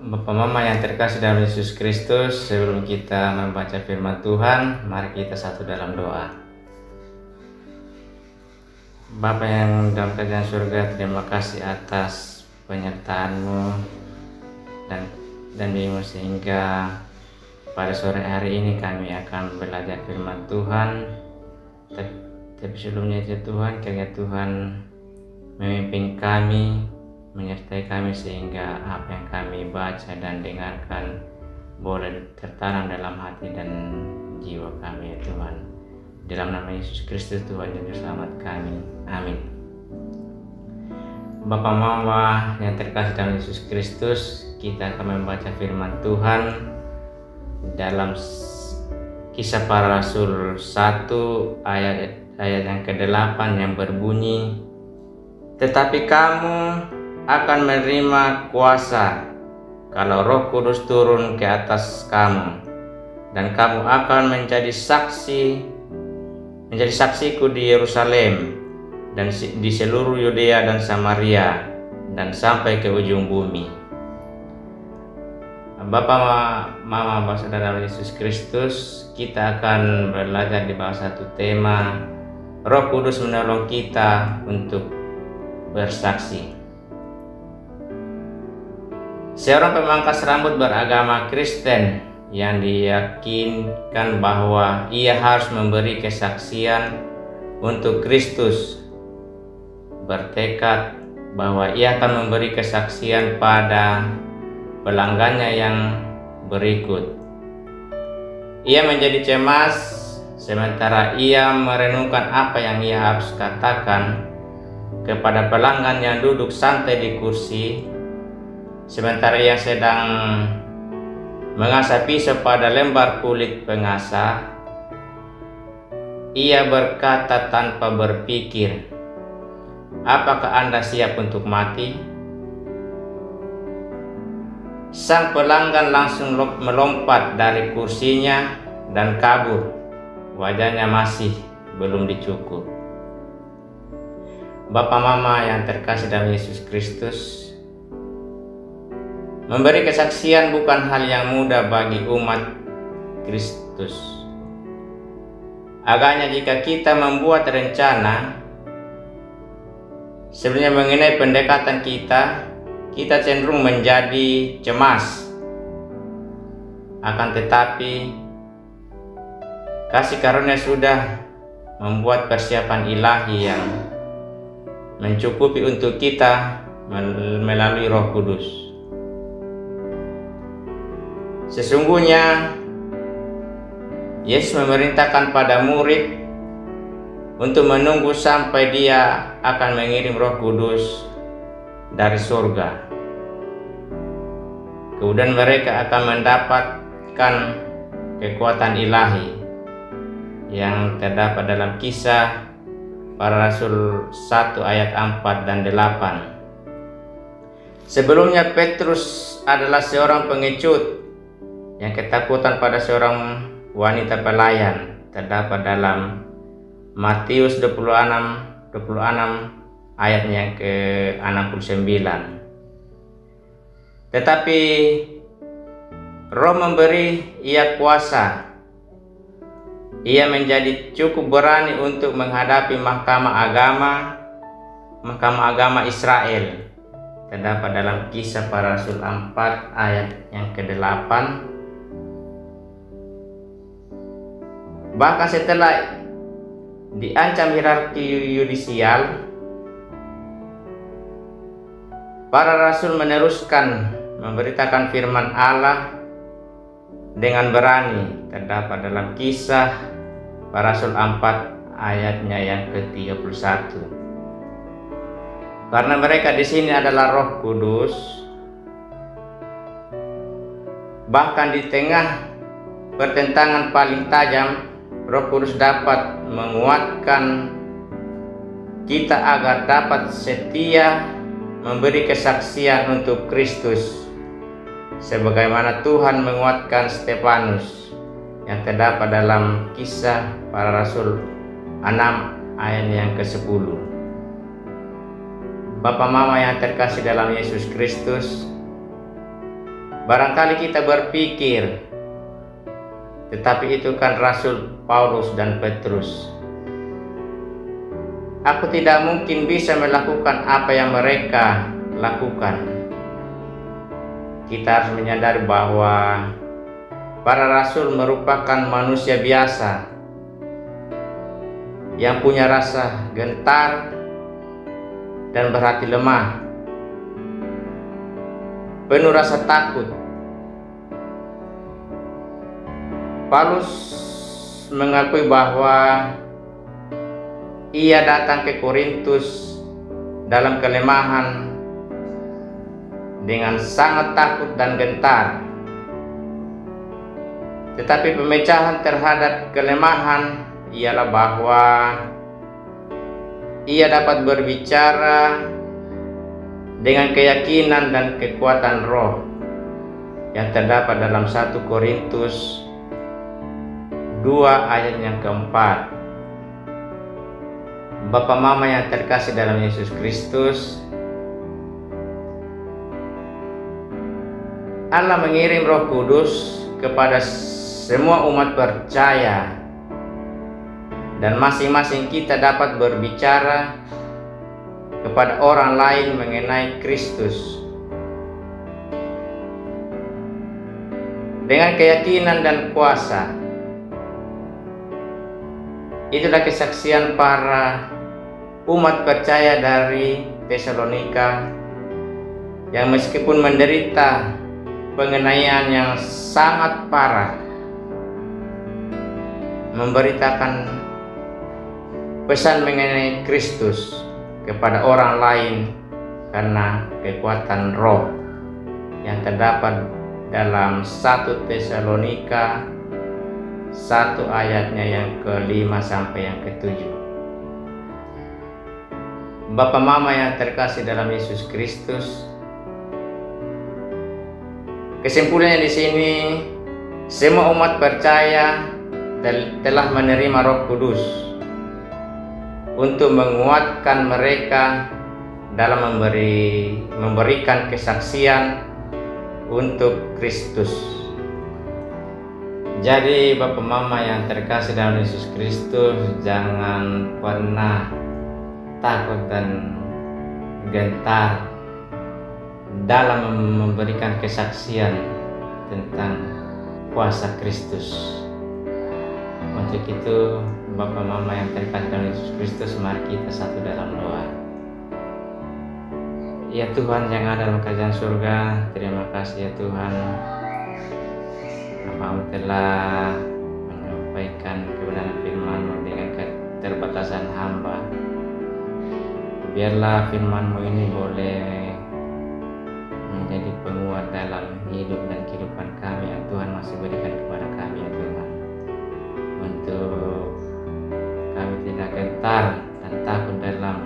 Bapak Mama yang terkasih dalam Yesus Kristus, sebelum kita membaca firman Tuhan, mari kita satu dalam doa. Bapa yang dalam kerajaan surga, terima kasih atas penyertaan-Mu dan bimbing-Mu sehingga pada sore hari ini kami akan belajar firman Tuhan. Tapi sebelumnya itu Tuhan, kiranya Tuhan memimpin kami, menyertai kami sehingga apa yang kami baca dan dengarkan boleh tertanam dalam hati dan jiwa kami ya Tuhan. Dalam nama Yesus Kristus Tuhan yang selamat kami. Amin. Bapak Mama yang terkasih dalam Yesus Kristus, kita akan membaca firman Tuhan dalam Kisah Para Rasul 1 ayat yang ke-8 yang berbunyi, "Tetapi kamu akan menerima kuasa kalau Roh Kudus turun ke atas kamu, dan kamu akan menjadi saksiku di Yerusalem dan di seluruh Yudea dan Samaria dan sampai ke ujung bumi." Bapak, Mama, Saudara Yesus Kristus, kita akan belajar di bawah satu tema, Roh Kudus menolong kita untuk bersaksi. Seorang pemangkas rambut beragama Kristen yang diyakinkan bahwa ia harus memberi kesaksian untuk Kristus bertekad bahwa ia akan memberi kesaksian pada pelanggannya yang berikut. Ia menjadi cemas sementara ia merenungkan apa yang ia harus katakan kepada pelanggan yang duduk santai di kursi, sementara ia sedang mengasah pisau pada lembar kulit pengasah. Ia berkata tanpa berpikir, "Apakah Anda siap untuk mati?" Sang pelanggan langsung melompat dari kursinya dan kabur. Wajahnya masih belum dicukur. Bapak Mama yang terkasih dalam Yesus Kristus, memberi kesaksian bukan hal yang mudah bagi umat Kristus. Agaknya jika kita membuat rencana sebenarnya mengenai pendekatan kita cenderung menjadi cemas. Akan tetapi kasih karunia sudah membuat persiapan ilahi yang mencukupi untuk kita melalui Roh Kudus. Sesungguhnya Yesus memerintahkan pada murid untuk menunggu sampai Dia akan mengirim Roh Kudus dari surga. Kemudian mereka akan mendapatkan kekuatan ilahi yang terdapat dalam Kisah Para Rasul 1 ayat 4 dan 8. Sebelumnya Petrus adalah seorang pengecut yang ketakutan pada seorang wanita pelayan, terdapat dalam Matius 26 ayatnya yang ke-69. Tetapi Roh memberi ia kuasa. Ia menjadi cukup berani untuk menghadapi mahkamah agama Israel. Terdapat dalam Kisah Para Rasul 4 ayat yang ke-8. Bahkan setelah diancam hierarki yudisial, para rasul meneruskan memberitakan firman Allah dengan berani. Terdapat dalam Kisah Para Rasul 4 ayatnya yang ke-31. Karena mereka di sini adalah Roh Kudus, bahkan di tengah pertentangan paling tajam, Roh Kudus dapat menguatkan kita agar dapat setia memberi kesaksian untuk Kristus, sebagaimana Tuhan menguatkan Stefanus yang terdapat dalam Kisah Para Rasul 6 ayat yang ke-10. Bapak Mama yang terkasih dalam Yesus Kristus, Barangkali kita berpikir, tetapi itu kan Rasul Paulus dan Petrus. Aku tidak mungkin bisa melakukan apa yang mereka lakukan. Kita harus menyadari bahwa para rasul merupakan manusia biasa yang punya rasa gentar dan berhati lemah, penuh rasa takut. Paulus mengakui bahwa ia datang ke Korintus dalam kelemahan dengan sangat takut dan gentar. Tetapi pemecahan terhadap kelemahan ialah bahwa ia dapat berbicara dengan keyakinan dan kekuatan roh yang terdapat dalam 1 Korintus 2 ayat yang keempat. Bapa Mama yang terkasih dalam Yesus Kristus, Allah mengirim Roh Kudus kepada semua umat percaya, dan masing-masing kita dapat berbicara kepada orang lain mengenai Kristus dengan keyakinan dan kuasa. Itulah kesaksian para umat percaya dari Tesalonika yang meskipun menderita penganiayaan yang sangat parah, memberitakan pesan mengenai Kristus kepada orang lain karena kekuatan roh yang terdapat dalam 1 Tesalonika 1 ayatnya yang ke-5 sampai yang ke-7. Bapa Mama yang terkasih dalam Yesus Kristus, kesimpulannya di sini, semua umat percaya telah menerima Roh Kudus untuk menguatkan mereka dalam memberikan kesaksian untuk Kristus. Jadi Bapak Mama yang terkasih dalam Yesus Kristus, jangan pernah takut dan gentar dalam memberikan kesaksian tentang kuasa Kristus. Untuk itu Bapak Mama yang terkasih dalam Yesus Kristus, mari kita satu dalam doa. Ya Tuhan yang ada dalam kerajaan surga, terima kasih ya Tuhan, Engkau telah menyampaikan kebenaran firman-Mu dengan keterbatasan hamba. Biarlah firman-Mu ini boleh menjadi penguat dalam hidup dan kehidupan kami yang Tuhan masih berikan kepada kami ya Tuhan, untuk kami tidak gentar dan takut dalam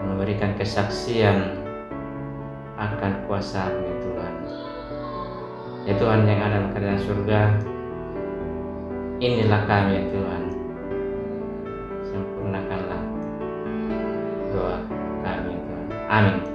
memberikan kesaksian akan kuasa-Mu ya Tuhan. Ya Tuhan yang ada dalam kerajaan surga, inilah kami ya Tuhan, sempurnakanlah doa kami ya Tuhan. Amin.